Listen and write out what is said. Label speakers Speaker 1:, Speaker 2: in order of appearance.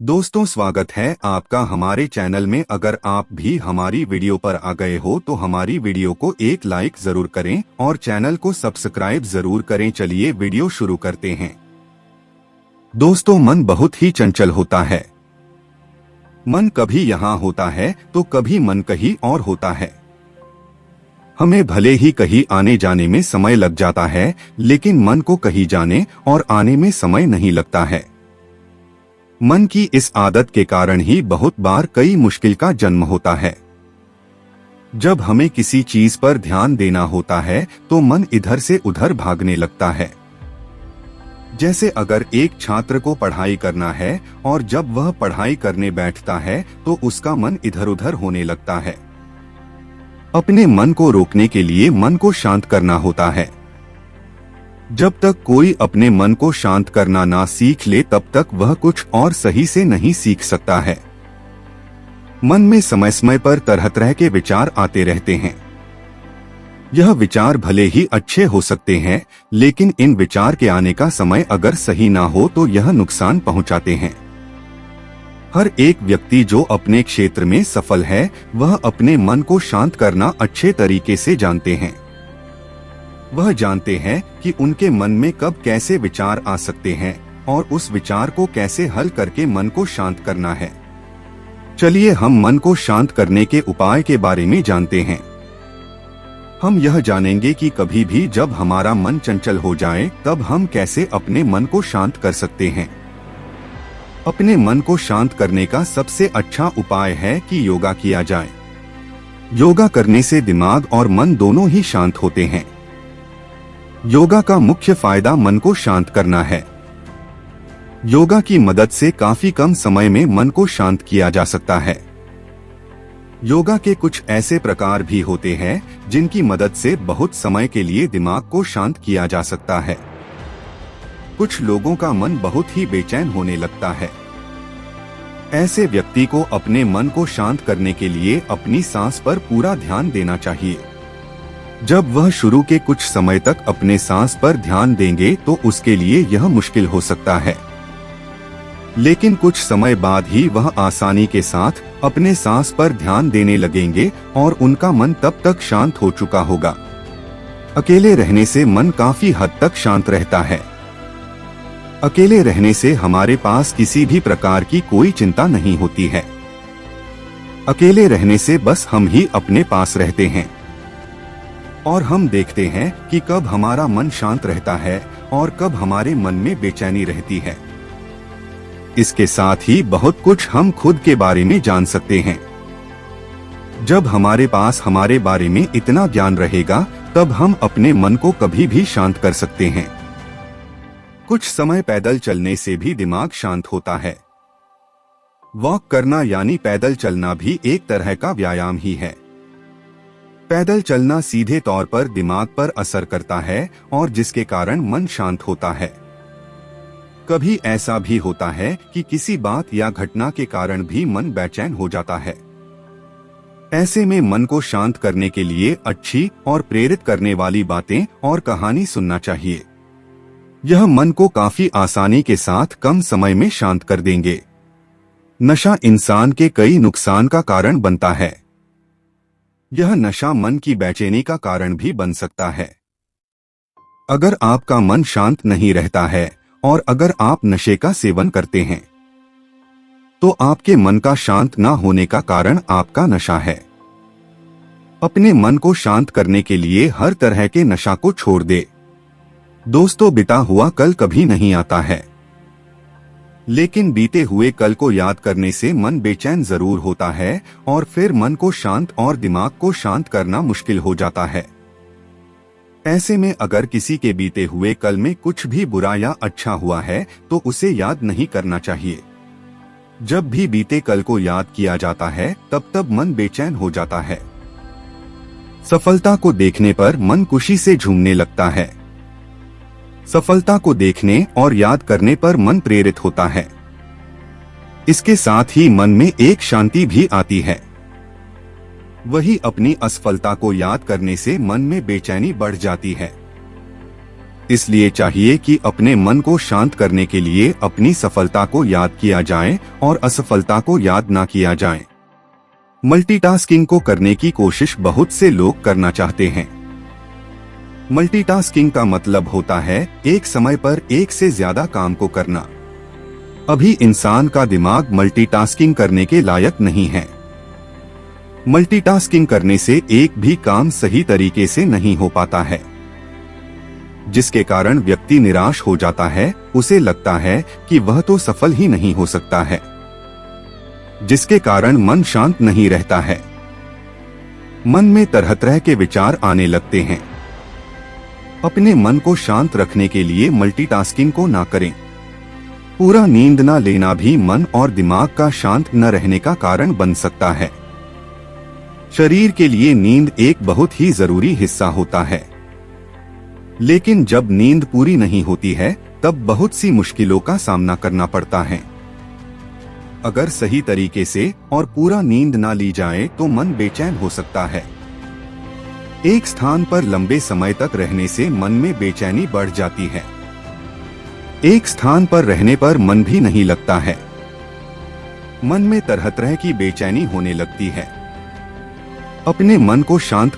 Speaker 1: दोस्तों, स्वागत है आपका हमारे चैनल में। अगर आप भी हमारी वीडियो पर आ गए हो तो हमारी वीडियो को एक लाइक जरूर करें और चैनल को सब्सक्राइब जरूर करें। चलिए वीडियो शुरू करते हैं। दोस्तों, मन बहुत ही चंचल होता है। मन कभी यहाँ होता है तो कभी मन कहीं और होता है। हमें भले ही कहीं आने जाने में समय लग जाता है, लेकिन मन को कहीं जाने और आने में समय नहीं लगता है। मन की इस आदत के कारण ही बहुत बार कई मुश्किल का जन्म होता है। जब हमें किसी चीज पर ध्यान देना होता है तो मन इधर से उधर भागने लगता है। जैसे अगर एक छात्र को पढ़ाई करना है और जब वह पढ़ाई करने बैठता है तो उसका मन इधर उधर होने लगता है। अपने मन को रोकने के लिए मन को शांत करना होता है। जब तक कोई अपने मन को शांत करना ना सीख ले तब तक वह कुछ और सही से नहीं सीख सकता है। मन में समय समय पर तरह तरह के विचार आते रहते हैं। यह विचार भले ही अच्छे हो सकते हैं, लेकिन इन विचार के आने का समय अगर सही ना हो तो यह नुकसान पहुंचाते हैं। हर एक व्यक्ति जो अपने क्षेत्र में सफल है, वह अपने मन को शांत करना अच्छे तरीके से जानते हैं। वह जानते हैं कि उनके मन में कब कैसे विचार आ सकते हैं और उस विचार को कैसे हल करके मन को शांत करना है। चलिए हम मन को शांत करने के उपाय के बारे में जानते हैं। हम यह जानेंगे कि कभी भी जब हमारा मन चंचल हो जाए तब हम कैसे अपने मन को शांत कर सकते हैं। अपने मन को शांत करने का सबसे अच्छा उपाय है कि योगा किया जाए। योगा करने से दिमाग और मन दोनों ही शांत होते हैं। योगा का मुख्य फायदा मन को शांत करना है। योगा की मदद से काफी कम समय में मन को शांत किया जा सकता है। योगा के कुछ ऐसे प्रकार भी होते हैं जिनकी मदद से बहुत समय के लिए दिमाग को शांत किया जा सकता है। कुछ लोगों का मन बहुत ही बेचैन होने लगता है। ऐसे व्यक्ति को अपने मन को शांत करने के लिए अपनी सांस पर पूरा ध्यान देना चाहिए। जब वह शुरू के कुछ समय तक अपने सांस पर ध्यान देंगे तो उसके लिए यह मुश्किल हो सकता है, लेकिन कुछ समय बाद ही वह आसानी के साथ अपने सांस पर ध्यान देने लगेंगे और उनका मन तब तक शांत हो चुका होगा। अकेले रहने से मन काफी हद तक शांत रहता है। अकेले रहने से हमारे पास किसी भी प्रकार की कोई चिंता नहीं होती है। अकेले रहने से बस हम ही अपने पास रहते हैं और हम देखते हैं कि कब हमारा मन शांत रहता है और कब हमारे मन में बेचैनी रहती है। इसके साथ ही बहुत कुछ हम खुद के बारे में जान सकते हैं। जब हमारे पास हमारे बारे में इतना ज्ञान रहेगा तब हम अपने मन को कभी भी शांत कर सकते हैं। कुछ समय पैदल चलने से भी दिमाग शांत होता है। वॉक करना यानी पैदल चलना भी एक तरह का व्यायाम ही है। पैदल चलना सीधे तौर पर दिमाग पर असर करता है और जिसके कारण मन शांत होता है। कभी ऐसा भी होता है कि किसी बात या घटना के कारण भी मन बेचैन हो जाता है। ऐसे में मन को शांत करने के लिए अच्छी और प्रेरित करने वाली बातें और कहानी सुनना चाहिए। यह मन को काफी आसानी के साथ कम समय में शांत कर देंगे। नशा इंसान के कई नुकसान का कारण बनता है। यह नशा मन की बेचैनी का कारण भी बन सकता है। अगर आपका मन शांत नहीं रहता है और अगर आप नशे का सेवन करते हैं तो आपके मन का शांत ना होने का कारण आपका नशा है। अपने मन को शांत करने के लिए हर तरह के नशा को छोड़ दे। दोस्तों, बीता हुआ कल कभी नहीं आता है, लेकिन बीते हुए कल को याद करने से मन बेचैन जरूर होता है और फिर मन को शांत और दिमाग को शांत करना मुश्किल हो जाता है। ऐसे में अगर किसी के बीते हुए कल में कुछ भी बुरा या अच्छा हुआ है तो उसे याद नहीं करना चाहिए। जब भी बीते कल को याद किया जाता है तब मन बेचैन हो जाता है। सफलता को देखने पर मन खुशी से झूमने लगता है। सफलता को देखने और याद करने पर मन प्रेरित होता है। इसके साथ ही मन में एक शांति भी आती है। वही अपनी असफलता को याद करने से मन में बेचैनी बढ़ जाती है। इसलिए चाहिए कि अपने मन को शांत करने के लिए अपनी सफलता को याद किया जाए और असफलता को याद ना किया जाए। मल्टीटास्किंग को करने की कोशिश बहुत से लोग करना चाहते हैं। मल्टीटास्किंग का मतलब होता है एक समय पर एक से ज्यादा काम को करना। अभी इंसान का दिमाग मल्टीटास्किंग करने के लायक नहीं है। मल्टीटास्किंग करने से एक भी काम सही तरीके से नहीं हो पाता है, जिसके कारण व्यक्ति निराश हो जाता है। उसे लगता है कि वह तो सफल ही नहीं हो सकता है, जिसके कारण मन शांत नहीं रहता है। मन में तरह तरह के विचार आने लगते हैं। अपने मन को शांत रखने के लिए मल्टीटास्किंग को ना करें। पूरा नींद ना लेना भी मन और दिमाग का शांत न रहने का कारण बन सकता है। शरीर के लिए नींद एक बहुत ही जरूरी हिस्सा होता है, लेकिन जब नींद पूरी नहीं होती है तब बहुत सी मुश्किलों का सामना करना पड़ता है। अगर सही तरीके से और पूरा नींद ना ली जाए तो मन बेचैन हो सकता है। एक स्थान पर लंबे समय तक रहने से मन में बेचैनी बढ़ जाती है। एक स्थान पर रहने पर मन भी नहीं लगता है। मन में तरह तरह की बेचैनी होने लगती है। अपने मन को शांत